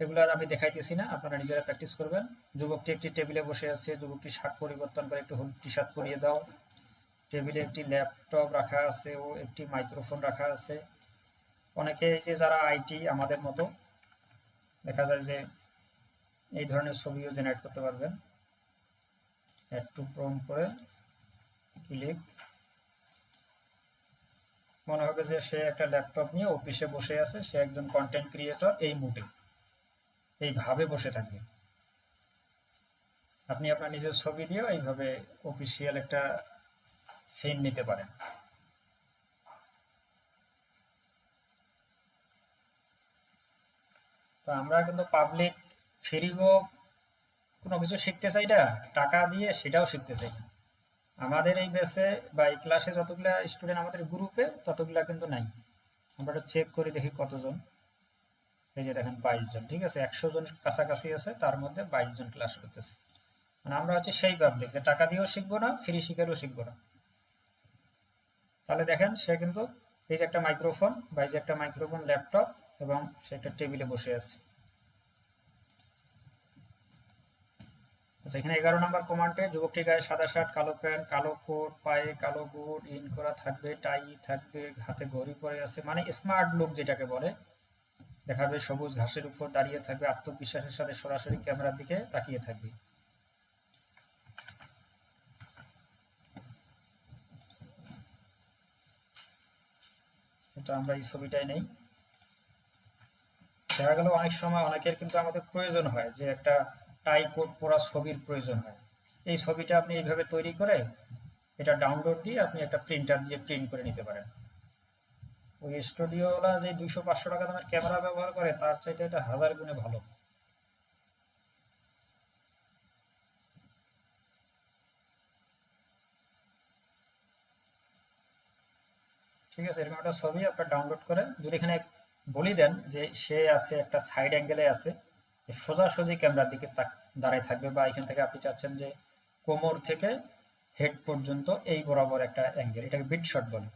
এগুলো আর আমি দেখাইতেছি না, আপনারা নিজেরা প্র্যাকটিস করবেন। যুবকটি একটি টেবিলে বসে আছে, যুবকটি শার্ট পরিবর্তন করে একটু হলুদ টি শার্ট পরিয়ে দাও। টেবিলে একটি ল্যাপটপ রাখা আছে ও একটি মাইক্রোফোন রাখা আছে। অনেকে এই যে যারা আইটি আমাদের মতো, দেখা যায় যে এই ধরনের ছবিও জেনারেট করতে পারবেন। অ্যাড টু প্রম করে ক্লিক, মনে হবে যে সে একটা ল্যাপটপ নিয়ে অফিসে বসে আছে, সে একজন কন্টেন্ট ক্রিয়েটর, এই মুডে এইভাবে বসে থাকবে। আপনি আপনার নিজের ছবি দিয়েও এইভাবে অফিসিয়াল একটা সিন নিতে পারেন। তো আমরা কিন্তু পাবলিক ফ্রিও কোনো কিছু শিখতে চাই না, টাকা দিয়ে সেটাও শিখতে চাই না। আমাদের এই ব্যাচে বা এই ক্লাসে যতগুলা স্টুডেন্ট আমাদের গ্রুপে, ততগুলা কিন্তু নাই। আমরা একটু চেক করে দেখি কতজন। এই যে দেখেন 22 জন, ঠিক আছে। 100 জন কাছাকাছি আছে, তার মধ্যে 22 জন ক্লাস করতেছে। মানে আমরা হচ্ছে সেই পাবলিক যে টাকা দিয়েও শিখবো না, ফ্রি শিখেও শিখবো না। তাহলে দেখেন সে কিন্তু এই যে একটা মাইক্রোফোন, বা এই যে একটা মাইক্রোফোন, ল্যাপটপ, এবং সে একটা টেবিলে বসে আছে। আচ্ছা, এখানে 11 নম্বর কমান্ডে যুবকটির গায়ে সাদা শার্ট, কালো প্যান্ট, কালো কোট, পায়ে কালো বুট, ইন করা থাকবে, টাই থাকবে, হাতে ঘড়ি পরে আছে, মানে স্মার্ট লুক যেটাকে বলে দেখাবে। সবুজ ঘাসের উপর দাঁড়িয়ে থাকবে, আত্মবিশ্বাসের সাথে সরাসরি ক্যামেরার দিকে তাকিয়ে থাকবে। এটা আমরা এই ছবিটাই নেই। দেখা গেল অনেক সময় অনেকের কিন্তু আমাদের প্রয়োজন হয় যে একটা টাই কোট পরা ছবির প্রয়োজন হয়। এই ছবিটা আপনি এইভাবে তৈরি করে এটা ডাউনলোড দিয়ে আপনি একটা প্রিন্টার দিয়ে প্রিন্ট করে নিতে পারেন। ওই স্টুডিওওয়ালা যে 200-500 টাকা দামের ক্যামেরা ব্যবহার করে তার চাইতে এটা 1000 গুণে ভালো। ঠিক আছে, এরকম একটা ছবি আপনার ডাউনলোড করে যদি এখানে বলি দেন যে সে আছে একটা সাইড অ্যাঙ্গেলে আছে, সোজাসুজি ক্যামেরার দিকে দাঁড়ায় থাকবে, বা এখান থেকে আপনি চাচ্ছেন যে কোমর থেকে হেড পর্যন্ত এই বরাবর একটা অ্যাঙ্গেল, এটাকে মিড শট বলে।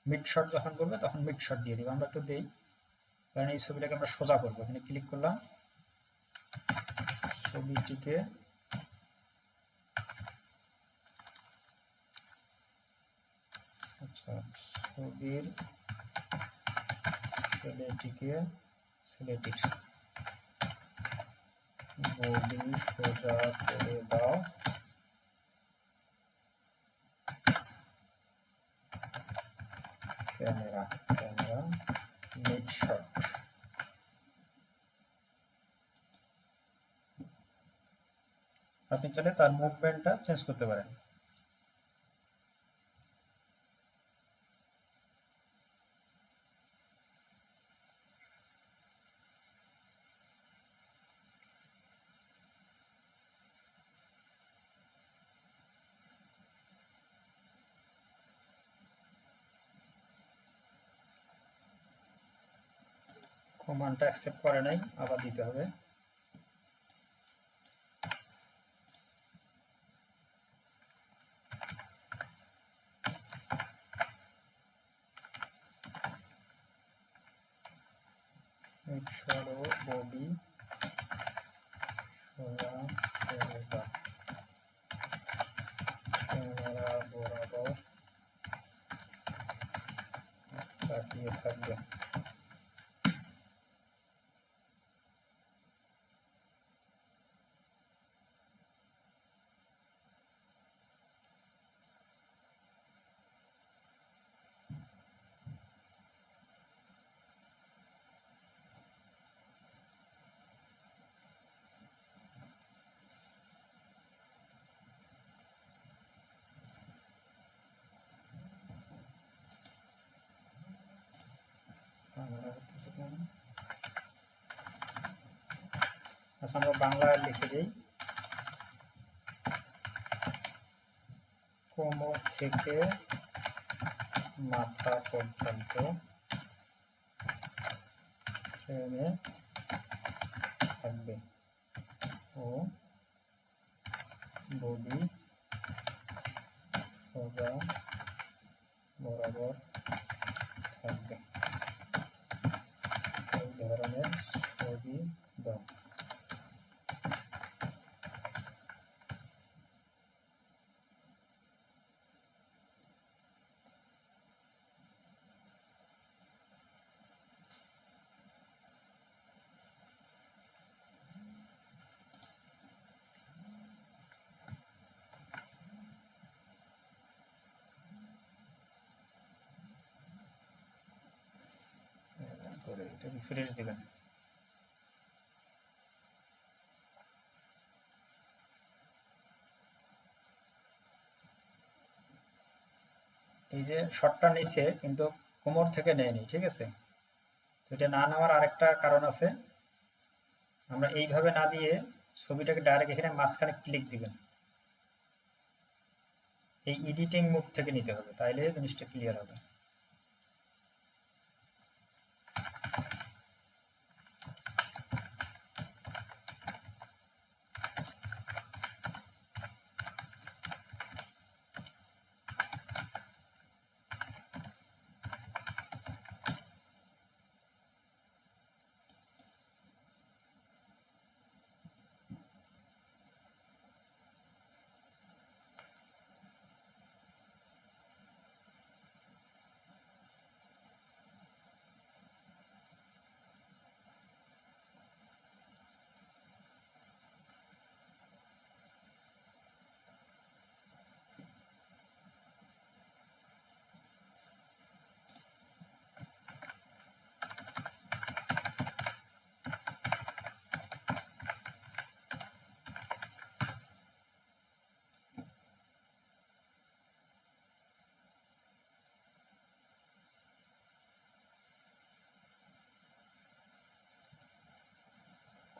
মিড শট যখন বলবে তখন মিড শট দিয়ে দিব। আমরা একটু দেই, কারণ এই ছবিটাকে আমরা সোজা করবো। এখানে ক্লিক করলাম, ছবিটিকে আচ্ছা ছবির ছেলেটির বডি সোজা করে দাও, ক্যামেরা মিড শট। আপনি চাইলে তার মুভমেন্টটা চেঞ্জ করতে পারেন। কমান্ডটা অ্যাকসেপ্ট করে নাই, আবার দিতে হবে। বডি সোজা করে দাও, ক্যামেরা বরাবর তাকিয়ে থাকবে। আচ্ছা, আমরা বাংলায় লিখে দিই, কোমর থেকে মাথা পর্যন্ত ফ্রেমে থাকবে ও বডি সোজা বরাবর থাকবে। এই ধরনের ছবি দাও। করে এটা রিফ্রেশ দিবেন। এই যে শটটা নিচে কিন্তু কোমর থেকে নেয়নি, ঠিক আছে। তো এটা না নেওয়ার আরেকটা কারণ আছে, আমরা এইভাবে না দিয়ে ছবিটাকে ডাইরেক্ট এখানে মাঝখানে ক্লিক দিবেন। এই এডিটিং মোড থেকে নিতে হবে, তাইলে জিনিসটা ক্লিয়ার হবে।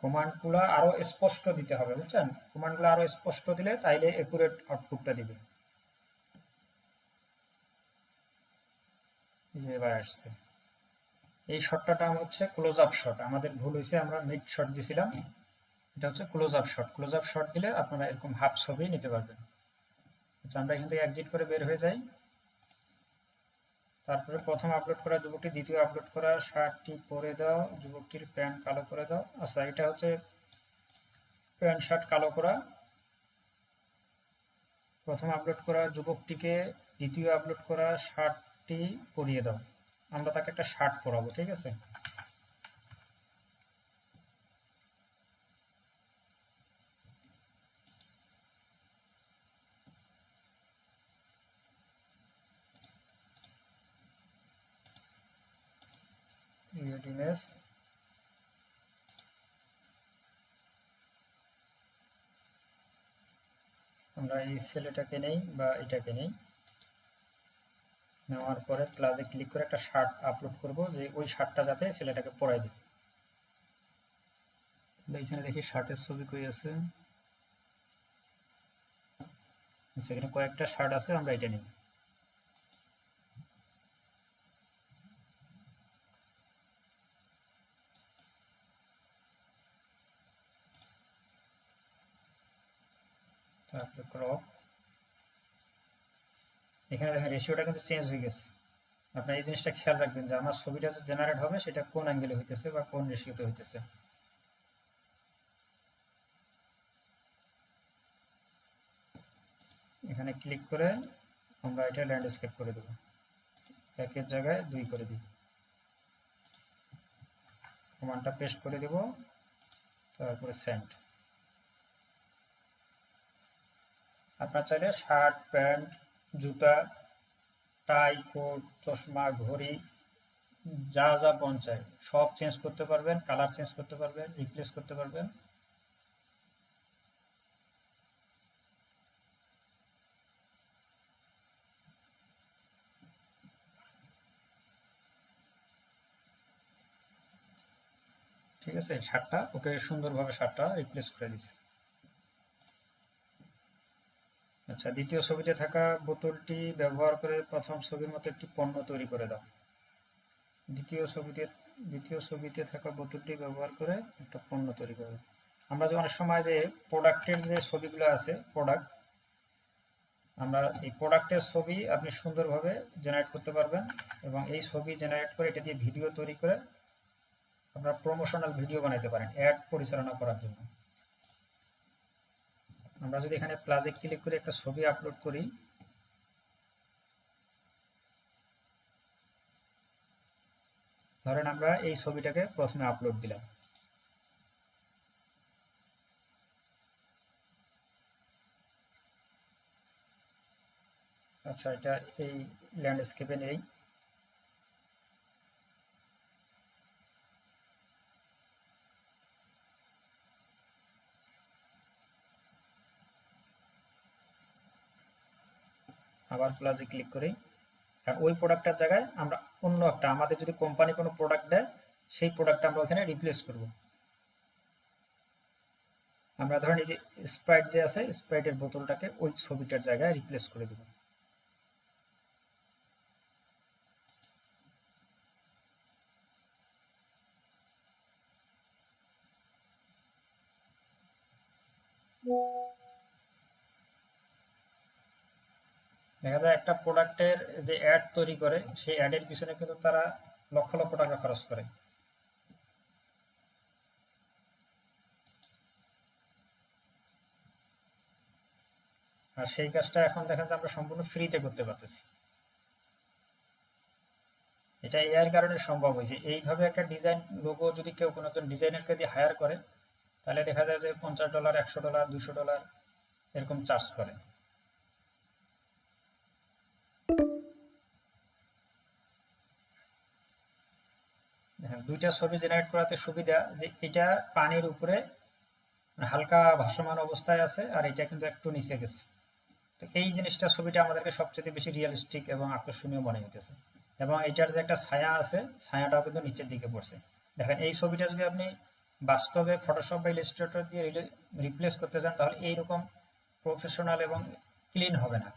কমান্ডগুলো আরো স্পষ্ট দিতে হবে, বুঝছেন? কমান্ডগুলো আরো স্পষ্ট দিলে তাইলে একুরেট আউটপুটটা দিবে। এই যে এবার আসছে। এই শটটার নাম হচ্ছে ক্লোজ আপ শট। আমাদের ভুল হয়েছে, আমরা মিড শট দিছিলাম, এটা হচ্ছে close up shot. Close up shot দিলে আপনারা এরকম হাফ ছবি নিতে পারবেন। আচ্ছা, আমরা এখান থেকে এক্সিট করে বের হয়ে যাই। তারপরে প্রথম আপলোড করা যুবকটি দ্বিতীয় আপলোড করা শার্টটি পরে দাও, যুবকটির প্যান্ট কালো করে দাও। আচ্ছা, এটা হচ্ছে প্যান্ট শার্ট কালো করা। প্রথম আপলোড করা যুবকটিকে দ্বিতীয় আপলোড করা শার্টটি পরিয়ে দাও। আমরা তাকে একটা শার্ট পরাবো, ঠিক আছে? ইমেজ, আমরা এই ছেলেটাকে নেই বা এটাকে নেই, নেওয়ার পরে প্লাসে ক্লিক করে একটা শার্ট আপলোড করব, যে ওই শার্টটা যাতে ছেলেটাকে পরাই দিই। তাহলে এখানে দেখি শার্টের ছবি কই আছে। আচ্ছা, এখানে কয়েকটা শার্ট আছে, আমরা এটা নিই। তারপরে ক্রপ। এখানে দেখেন রেশিওটা কিন্তু চেঞ্জ হয়ে গেছে। আপনার এই জিনিসটা খেয়াল রাখবেন যে আমার ছবিটা যে জেনারেট হবে সেটা কোন অ্যাঙ্গেলে হইতেছে বা কোন রেশিওতে হইতেছে। এখানে ক্লিক করে আমরা এটা ল্যান্ডস্কেপ করে দেব, একের জায়গায় 2 করে দিই। কমান্ডটা পেস্ট করে দেব, তারপরে সেন্ড। আপনার চাইলে শার্ট, প্যান্ট, জুতা, টাই, কোট, চশমা, ঘড়ি, যা যা মন চায় সব চেঞ্জ করতে পারবেন, কালার চেঞ্জ করতে পারবেন, রিপ্লেস করতে পারবেন। ঠিক আছে, শার্টটা ওকে সুন্দরভাবে শার্টটা রিপ্লেস করে দিছে। আচ্ছা, দ্বিতীয় ছবিতে থাকা বোতলটি ব্যবহার করে প্রথম ছবির মতো একটি পণ্য তৈরি করে দাও। দ্বিতীয় ছবিতে থাকা বোতলটি ব্যবহার করে একটা পণ্য তৈরি করে দাও। আমরা যে অনেক সময় যে প্রোডাক্টের যে ছবিগুলো আছে, আমরা এই প্রোডাক্টের ছবি আপনি সুন্দরভাবে জেনারেট করতে পারবেন, এবং এই ছবি জেনারেট করে এটা দিয়ে ভিডিও তৈরি করে আপনারা প্রমোশনাল ভিডিও বানাইতে পারেন অ্যাড পরিচালনা করার জন্য। আমরা যদি এখানে প্লাসে ক্লিক করে একটা ছবি আপলোড করি, ধরেন আমরা এই ছবিটাকে প্রথমে আপলোড দিলাম। আচ্ছা, এটা এই ল্যান্ডস্কেপে নেই। আবার প্লাসে ক্লিক করি, আর ওই প্রোডাক্টটার জায়গায় আমরা অন্য একটা, আমাদের যদি কোম্পানি কোনো প্রোডাক্ট দেয় সেই প্রোডাক্টটা আমরা ওখানে রিপ্লেস করব। আমরা ধরেন এই যে স্প্রাইট যে আছে, স্প্রাইটের বোতলটাকে ওই ছবিটার জায়গায় রিপ্লেস করে দেব। দেখা যায় একটা প্রোডাক্টের যে অ্যাড তৈরি করে সেই অ্যাডের পিছনে কিন্তু তারা লক্ষ লক্ষ টাকা খরচ করে, আর সেই কাজটা এখন দেখা যায় আমরা সম্পূর্ণ ফ্রিতে করতে পারতেছি। এটা এআই কারণে সম্ভব হয়েছে। এইভাবে একটা ডিজাইন লোগো যদি কেউ কোনো একজন ডিজাইনারকে দিয়ে হায়ার করে, তাহলে দেখা যায় যে $50, $100, $200 এরকম চার্জ করে। দেখেন, 2টা ছবি জেনারেট করাতে সুবিধা যে এটা পানির উপরে হালকা ভাসমান অবস্থায় আছে, আর এটা কিন্তু একটু নিচে গেছে। তো এই জিনিসটা ছবিটা আমাদেরকে সবচেয়ে বেশি রিয়েলিস্টিক এবং আকর্ষণীয় মনে হইতেছে। এবং এটার যে একটা ছায়া আছে, ছায়াটাও কিন্তু নিচের দিকে পড়ছে। দেখেন, এই ছবিটা যদি আপনি বাস্তবে ফটোশপ বা ইলাস্ট্রেটর দিয়ে রিপ্লেস করতে চান, তাহলে এইরকম প্রফেশনাল এবং ক্লিন হবে না।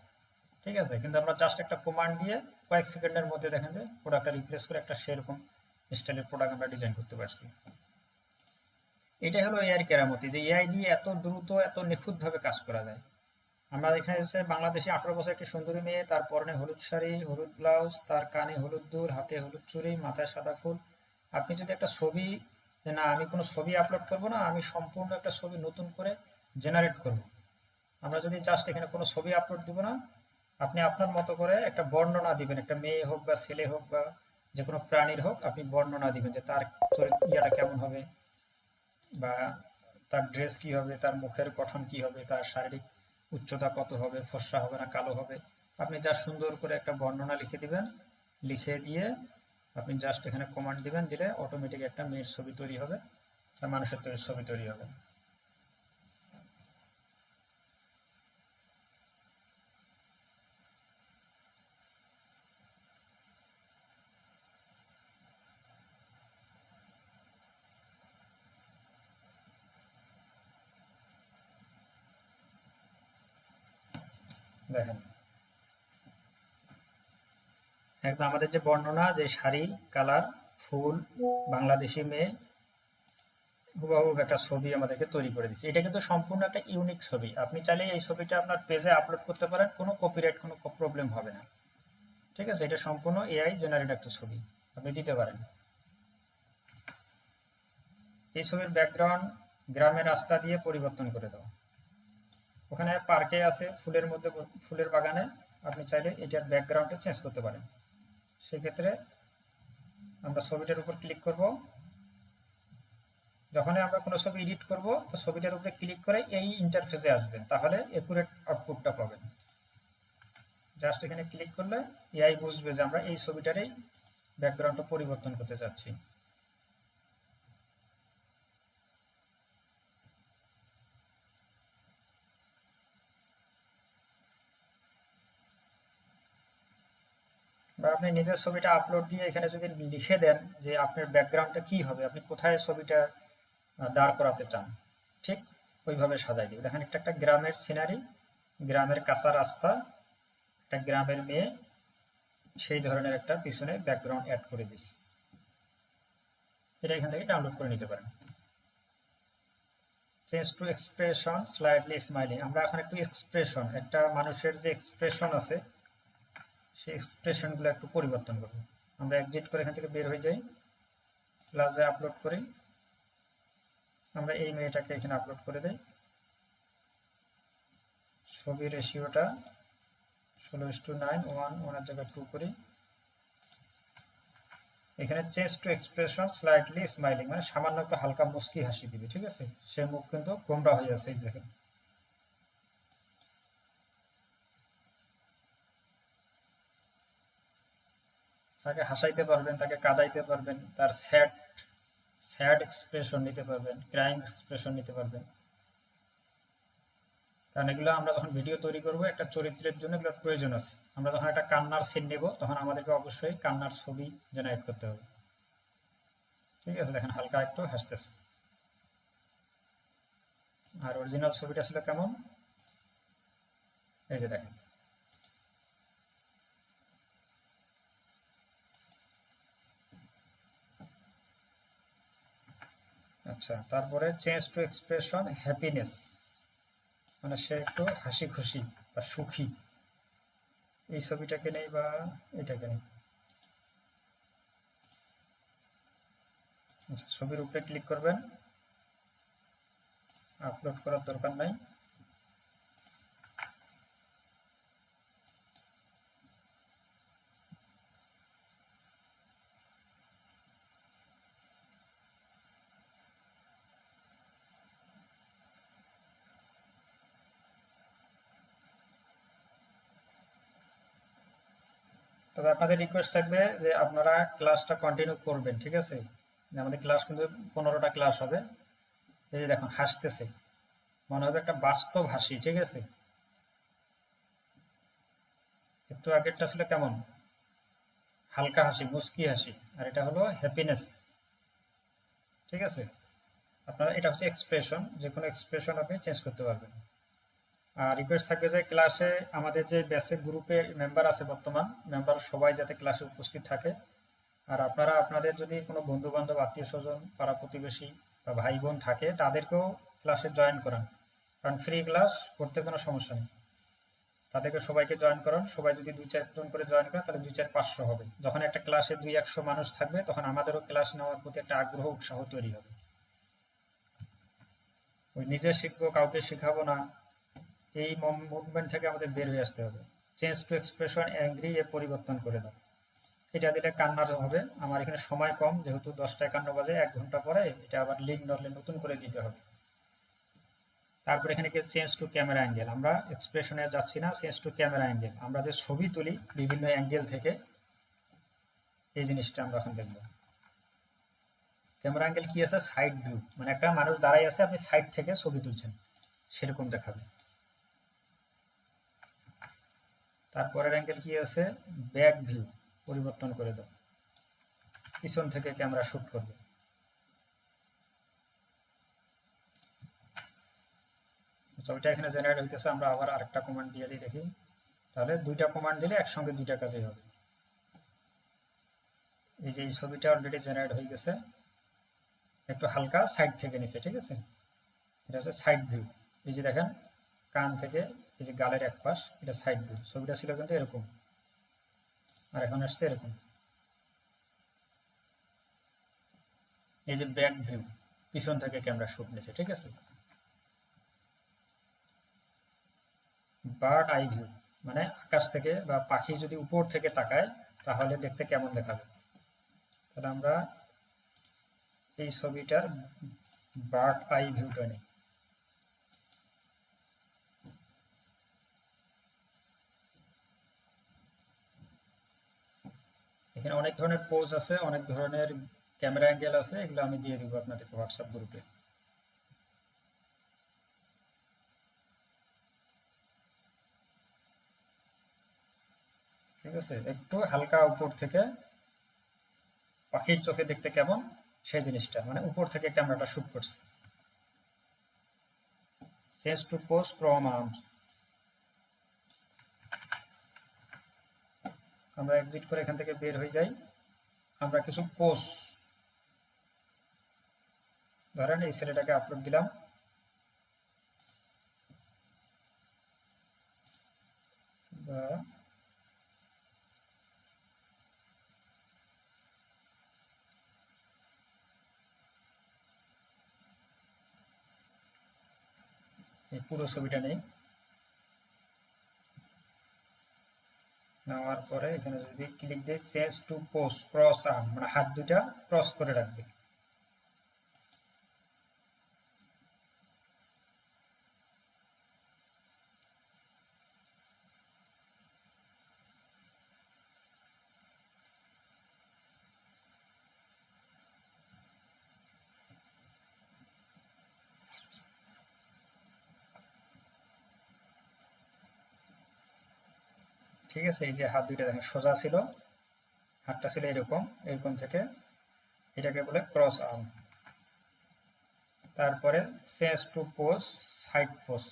ঠিক আছে, কিন্তু আমরা জাস্ট একটা কমান্ড দিয়ে কয়েক সেকেন্ডের মধ্যে দেখেন যে প্রোডাক্টটা রিপ্লেস করে একটা সেরকম স্টাইলের প্রোডাক্ট আমরা ডিজাইন করতে পারছি। এটাই হলো এআই কেরামতি, যে এআই দিয়ে এত দ্রুত এত নিখুঁতভাবে কাজ করা যায়। আমরা এখানে হচ্ছে বাংলাদেশে 18 বছর একটি সুন্দরী মেয়ে, তার পরনে হলুদ শাড়ি, হলুদ ব্লাউজ, তার কানে হলুদ দুল, হাতে হলুদ চুড়ি, মাথায় সাদা ফুল। আপনি যদি একটা ছবি, যে না আমি কোনো ছবি আপলোড করব না, আমি সম্পূর্ণ একটা ছবি নতুন করে জেনারেট করব, আমরা যদি জাস্ট এখানে কোনো ছবি আপলোড দিব না, আপনি আপনার মতো করে একটা বর্ণনা দিবেন, একটা মেয়ে হোক বা ছেলে হোক বা যে কোনো প্রাণীর হোক, আপনি বর্ণনা দিবেন যে তার ইয়াটা কেমন হবে, বা তার ড্রেস কি হবে, তার মুখের গঠন কি হবে, তার শারীরিক উচ্চতা কত হবে, ফর্সা হবে না কালো হবে। আপনি যা সুন্দর করে একটা বর্ণনা লিখে দিবেন, লিখে দিয়ে আপনি জাস্ট এখানে কমান্ড দিবেন, দিলে অটোমেটিক একটা মেয়ের ছবি তৈরি হবে, আর মানুষের তৈরি ছবি তৈরি হবে। দেখেন একদম আমাদের যে বর্ণনা, যে শাড়ি কালার, ফুল, বাংলাদেশি মেয়ে, হুবহু একটা ছবি আমাদেরকে তৈরি করে দিচ্ছে। এটা কিন্তু সম্পূর্ণ একটা ইউনিক ছবি। আপনি চাইলে এই ছবিটা আপনার পেজে আপলোড করতে পারেন, কোনো কপিরাইট কোনো প্রবলেম হবে না। ঠিক আছে, এটা সম্পূর্ণ এআই জেনারেট একটা ছবি, আপনি দিতে পারেন। এই ছবির ব্যাকগ্রাউন্ড গ্রামের রাস্তা দিয়ে পরিবর্তন করে দাও। ওখানে পার্কে আছে, ফুলের মধ্যে ফুলের বাগানে, আপনি চাইলে এটার ব্যাকগ্রাউন্ডটা চেঞ্জ করতে পারেন। সেক্ষেত্রে আমরা ছবিটার উপর ক্লিক করব। যখনই আমরা কোনো ছবি এডিট করব, তো ছবিটার উপরে ক্লিক করে এই ইন্টারফেসে আসবেন, তাহলে একুরেট আউটপুটটা পাবেন। জাস্ট এখানে ক্লিক করলে এআই বুঝবে যে আমরা এই ছবিটারই ব্যাকগ্রাউন্ডটা পরিবর্তন করতে চাচ্ছি। বা আপনি নিজের ছবিটা আপলোড দিয়ে এখানে যদি লিখে দেন যে আপনার ব্যাকগ্রাউন্ডটা কি হবে, আপনি কোথায় ছবিটা দাঁড় করাতে চান, ঠিক ওইভাবে সাজাই দিবে। দেখেন একটা একটা গ্রামের সিনারি, গ্রামের কাঁচা রাস্তা, একটা গ্রামের মেয়ে, সেই ধরনের একটা পিছনে ব্যাকগ্রাউন্ড অ্যাড করে দিছি। এটা এখান থেকে ডাউনলোড করে নিতে পারেন। Change to expression slightly smiling, আমরা এখন একটু এক্সপ্রেশন, একটা মানুষের যে এক্সপ্রেশন আছে সেই এক্সপ্রেশনগুলো একটু পরিবর্তন করব। আমরা এক্সিট করে এখান থেকে বের হয়ে যাই, প্লাসে আপলোড করি। আমরা এই মেয়েটাকে এখানে আপলোড করে দেই। ছবির রেশিওটা 16:9, 1 জায়গায় 2 করি। এখানে change to expression slightly smiling, মানে সামান্য একটু হালকা মুস্কি হাসি দিবে। ঠিক আছে, সে মুখ কিন্তু গোমরা হয়ে আছে, এই দেখেন। তাকে হাসাইতে পারবেন, তাকে কাঁদাইতে পারবেন, তার স্যাড স্যাড এক্সপ্রেশন নিতে পারবেন, ক্রাইং এক্সপ্রেশন নিতে পারবেন। কারণ এগুলো আমরা যখন ভিডিও তৈরি করব, একটা চরিত্রের জন্য এগুলোর প্রয়োজন আছে। আমরা যখন একটা কান্নার সিন নেব, তখন আমাদেরকে অবশ্যই কান্নার ছবি জেনারেট করতে হবে। ঠিক আছে, দেখেন হালকা একটু হাসতেছে। আর অরিজিনাল ছবিটা ছিল কেমন, এই যে দেখেন। আচ্ছা, তারপরে চেঞ্জ টু এক্সপ্রেশন হ্যাপিনেস, মানে সে একটু হাসি খুশি বা সুখী। এই ছবিটাকে নেই বা এটাকে নেই। আচ্ছা, ছবির উপরে ক্লিক করবেন, আপলোড করার দরকার নাই। তবে আপনাদের রিকোয়েস্ট থাকবে যে আপনারা ক্লাসটা কন্টিনিউ করবেন। ঠিক আছে, আমাদের ক্লাস কিন্তু 15টা ক্লাস হবে। এই যে দেখুন হাসতেছে, মনে হবে একটা বাস্তব হাসি। ঠিক আছে, একটু আগেরটা ছিল কেমন, হালকা হাসি মুস্কি হাসি, আর এটা হলো হ্যাপিনেস। ঠিক আছে, আপনারা এটা হচ্ছে এক্সপ্রেশন, যে কোনো এক্সপ্রেশন আপনি চেঞ্জ করতে পারবেন। আর রিকোয়েস্ট থাকবে যে ক্লাসে আমাদের যে বেসিক গ্রুপে মেম্বার আছে, বর্তমান মেম্বার সবাই যাতে ক্লাসে উপস্থিত থাকে। আর আপনারা আপনাদের যদি কোনো বন্ধু বান্ধব, আত্মীয় স্বজন, পাড়া প্রতিবেশী বা ভাই বোন থাকে, তাদেরকেও ক্লাসে জয়েন করান, কারণ ফ্রি ক্লাস করতে কোনো সমস্যা নেই। তাদেরকে সবাইকে জয়েন করান। সবাই যদি 2-4 জন করে জয়েন করে, তাহলে 2-4-500 হবে। যখন একটা ক্লাসে 200-100 মানুষ থাকবে, তখন আমাদেরও ক্লাস নেওয়ার প্রতি একটা আগ্রহ, উৎসাহ তৈরি হবে। ওই নিজে শিখবো কাউকে শেখাবো না, এই মুভমেন্ট থেকে আমাদের বের হয়ে আসতে হবে। চেঞ্জ টু এক্সপ্রেশন অ্যাংরি এ পরিবর্তন করে দাও, এটা দিলে কান্নার হবে। আমার এখানে সময় কম, যেহেতু 10:51 বাজে, 1 ঘন্টা পরে এটা আবার লিঙ্ক নলে নতুন করে দিতে হবে। তারপর এখানে কি চেঞ্জ টু ক্যামেরা অ্যাঙ্গেল, আমরা এক্সপ্রেশনে যাচ্ছি না, চেঞ্জ টু ক্যামেরা অ্যাঙ্গেল, আমরা যে ছবি তুলি বিভিন্ন অ্যাঙ্গেল থেকে, এই জিনিসটা আমরা এখন দেখব। ক্যামেরা অ্যাঙ্গেল কি আছে? সাইড ভিউ, মানে একটা মানুষ দাঁড়াই আছে, আপনি সাইড থেকে ছবি তুলছেন, সেরকম দেখাবে। তারপরের অ্যাঙ্গেল কি আছে? ব্যাক ভিউ, পরিবর্তন করে দাও, পিছন থেকে ক্যামেরা শুট করবে। ছবিটা এখানে জেনারেট হইতেছে, আমরা আবার আরেকটা কমান্ড দিয়ে দিই, দেখি। তাহলে 2টা কমান্ড দিলে একসঙ্গে 2টা কাজই হবে। এই যে এই ছবিটা অলরেডি জেনারেট হয়ে গেছে, একটু হালকা সাইড থেকে নিচে, ঠিক আছে? এটা হচ্ছে সাইড ভিউ। এই যে দেখেন, কান থেকে এই যে গালের এক পাশ, এটা সাইড ভিউ। ছবিটা ছিল কিন্তু এরকম, আর এখন আসছে এরকম। এই যে ব্যাক ভিউ, পিছন থেকে ক্যামেরা শুট নিছে, ঠিক আছে? বার্ড আই ভিউ, মানে আকাশ থেকে বা পাখি যদি উপর থেকে তাকায়, তাহলে দেখতে কেমন দেখাবে। তাহলে আমরা এই ছবিটার বার্ড আই ভিউটা নিই। এখানে অনেক ধরনের পোজ আছে, অনেক ধরনের ক্যামেরা অ্যাঙ্গেল আছে, এগুলো আমি দিয়ে দিব আপনাদেরকে হোয়াটসঅ্যাপ গ্রুপে। ঠিক আছে? একটু হালকা উপর থেকে পাখির চোখে দেখতে কেমন, সেই জিনিসটা, মানে উপর থেকে ক্যামেরাটা শুট করছে। চেঞ্জ টু পোজ ক্রম আর্মস, আমরা এক্সিট করে এখান থেকে বের হয়ে যাই। আমরা কিছু পোজ, ধরেন এই ছেলেটাকে আপলোড দিলাম, এই পুরো ছবিটা নেই। নেওয়ার পরে এখানে যদি ক্লিক দিই, change to pose cross arm, মানে হাত দুটা ক্রস করে রাখবে। ঠিক আছে? এই যে হাত দুইটা দেখেন সোজা ছিল, হাতটা ছিল এরকম, এরকম থেকে এটাকে বলে ক্রস আর্ম। তারপরে change to pose side pose,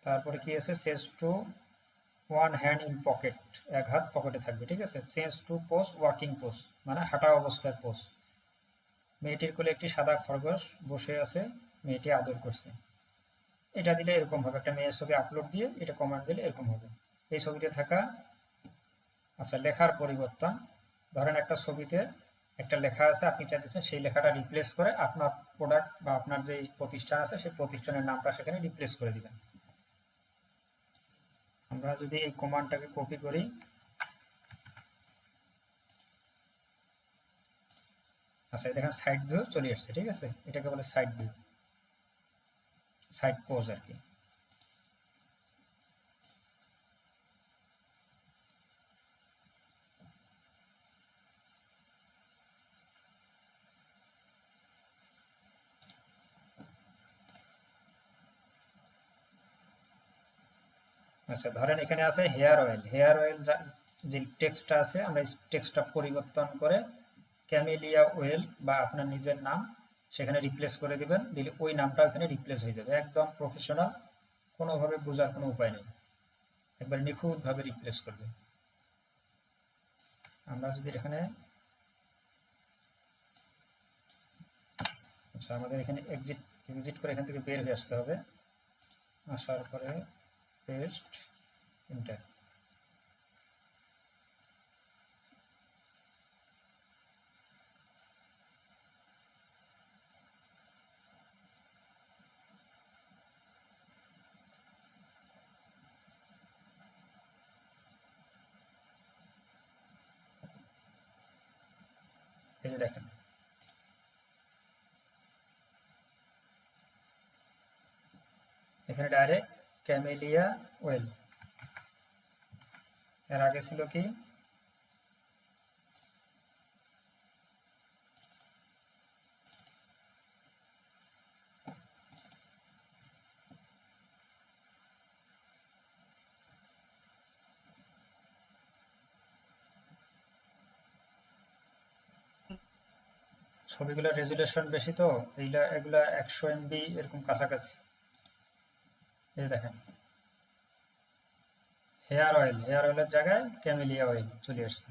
তারপরে কি আছে? Change to one hand in pocket, এক হাত পকেটে থাকবে, ঠিক আছে? Change to pose walking pose, মানে হাঁটা অবস্থার পোজ। মেয়েটির কোলে একটি সাদা খরগোশ বসে আছে, মেয়েটি আদর করছে। এটা দিলে এরকম হবে, একটা মেয়ের ছবি আপলোড দিয়ে এটা কমান্ড দিলে এরকম হবে। এই ছবিতে থাকা, আচ্ছা, লেখার পরিবর্তন, ধরেন একটা ছবিতে একটা লেখা আছে, আপনি চাইতেছেন সেই লেখাটা রিপ্লেস করে আপনার প্রোডাক্ট বা আপনার যে প্রতিষ্ঠান আছে সেই প্রতিষ্ঠানের নামটা সেখানে রিপ্লেস করে দিবেন। আমরা যদি এই কমান্ডটাকে কপি করি, আচ্ছা দেখেন সাইড ভিউ চলে আসছে, ঠিক আছে? এটাকে বলে সাইড ভিউ, সাইড পোজ আর কি। আচ্ছা, ধরেন এখানে আছে হেয়ার অয়েল যে টেক্সটটা আছে আমরা এই টেক্সটটা পরিবর্তন করে ক্যামেলিয়া অয়েল বা আপনার নিজের নাম সেখানে রিপ্লেস করে দিবেন, দিলে ওই নামটা ওখানে রিপ্লেস হয়ে যাবে। একদম প্রফেশনাল, কোনোভাবে বোঝার কোনো উপায় নেই, একবার নিখুঁতভাবে রিপ্লেস করবে। আমরা যদি এখানে, আচ্ছা আমাদের এখানে এক্সিট করে এখান থেকে বের হয়ে আসতে হবে, আসার পরে পেস্ট, এন্টার। এই যে দেখেন, এখানে ডাইরেক্ট ক্যামেলিয়া ওয়েল। এর আগে ছিল কি, ছবিগুলোর রেজুলেশন বেশি তো এগুলা 100 MB এরকম কাছাকাছি। এই যে দেখেন, হেয়ার অয়েলের জায়গায় ক্যামেলিয়া অয়েল চলে আসছে।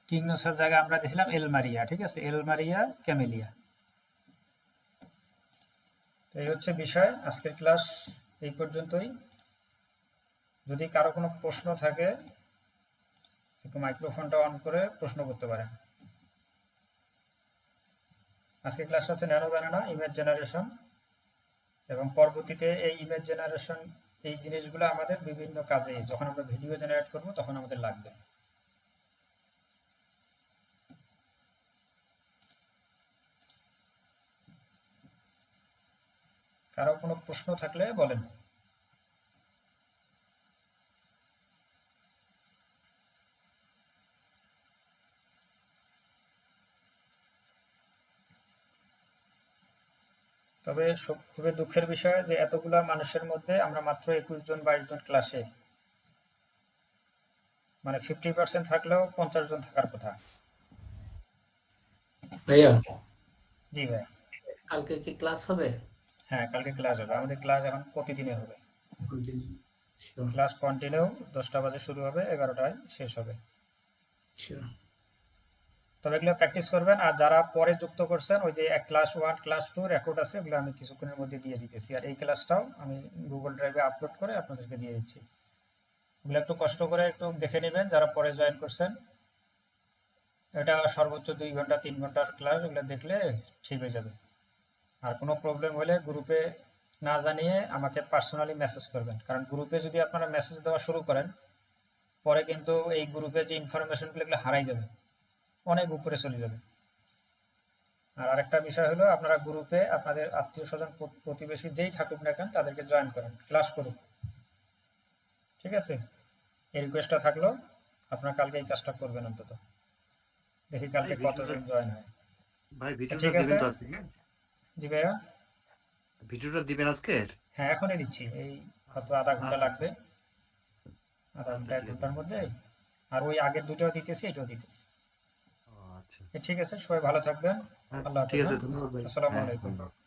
কিংনোসার জায়গায় আমরা দিয়েছিলাম এলমারিয়া, ঠিক আছে, এলমারিয়া ক্যামেলিয়া। তো এই হচ্ছে বিষয়, আজকের ক্লাস এই পর্যন্তই। যদি কারো কোনো প্রশ্ন থাকে একটু মাইক্রোফোনটা অন করে প্রশ্ন করতে পারেন। আজকের ক্লাস হচ্ছে ন্যানো ব্যানানা ইমেজ জেনারেশন, এবং পরবর্তীতে এই ইমেজ জেনারেশন এই জিনিসগুলো আমাদের বিভিন্ন কাজে, যখন আমরা ভিডিও জেনারেট করব তখন আমাদের লাগবে। কারো কোনো প্রশ্ন থাকলে বলেন। তবে খুবই দুঃখের বিষয় যে এতগুলা মানুষের মধ্যে আমরা মাত্র 21 জন 22 জন ক্লাসে, মানে 50% থাকলেও 50 জন থাকার কথা। ভাইয়া, জি ভাই। কালকে কি ক্লাস হবে? হ্যাঁ, কালকে ক্লাস হবে, আমাদের ক্লাস এখন প্রতিদিনে হবে। Sure, ক্লাস কন্টিনিউ 10টা বাজে শুরু হবে, 11টায় শেষ হবে। sure. তবে এগুলো প্র্যাকটিস করবেন, আর যারা পরে যুক্ত করছেন ওই যে ক্লাস 1 ক্লাস 2 রেকর্ড আছে, ওগুলো আমি কিছুক্ষণের মধ্যে দিয়ে দিতেছি, আর এই ক্লাসটাও আমি গুগল ড্রাইভে আপলোড করে আপনাদেরকে দিয়ে দিচ্ছি। ওগুলো একটু কষ্ট করে একটু দেখে নেবেন যারা পরে জয়েন করছেন। এটা সর্বোচ্চ 2 ঘন্টা 3 ঘন্টার ক্লাস, ওগুলো দেখলে ঠিক হয়ে যাবে। আর কোনো প্রবলেম হলে গ্রুপে না জানিয়ে আমাকে পার্সোনালি মেসেজ করবেন, কারণ গ্রুপে যদি আপনারা মেসেজ দেওয়া শুরু করেন পরে কিন্তু এই গ্রুপে যে ইনফরমেশনগুলো এগুলো হারাই যাবে, অনেক উপরে চলে যাবে। আর আরেকটা বিষয় হলো, আপনারা গ্রুপে আপনাদের আত্মীয় স্বজন প্রতিবেশী যেই থাকুক না কেন তাদেরকে জয়েন করেন, ক্লাস করুন, ঠিক আছে? এই রিকোয়েস্টটা থাকলো, আপনারা কালকে এই কাজটা করবেন অন্তত। দেখি কালকে কতজন জয়েন হয়। ভাই ভিডিওটা ঠিক আছে, দিবেন তো আজকে? জি ভাইয়া। ভিডিওটা দিবেন আজকের? হ্যাঁ, এখনই দিচ্ছি, এই হয়তো আধা ঘন্টা আচ্ছা লাগবে, আধা ঘন্টা আচ্ছা, 1 ঠিক আছে। ঘন্টার মধ্যে। আর ওই আগের দুটোও দিতেছি, এটাও দিতেছি। ও আচ্ছা, ঠিক আছে, সবাই ভালো থাকবেন। হ্যাঁ, আল্লাহ ঠিক হাফেজ। আছে, হ্যাঁ, ধন্যবাদ ভাই। আসসালামু হ্যাঁ, আলাইকুম। ধন্যবাদ।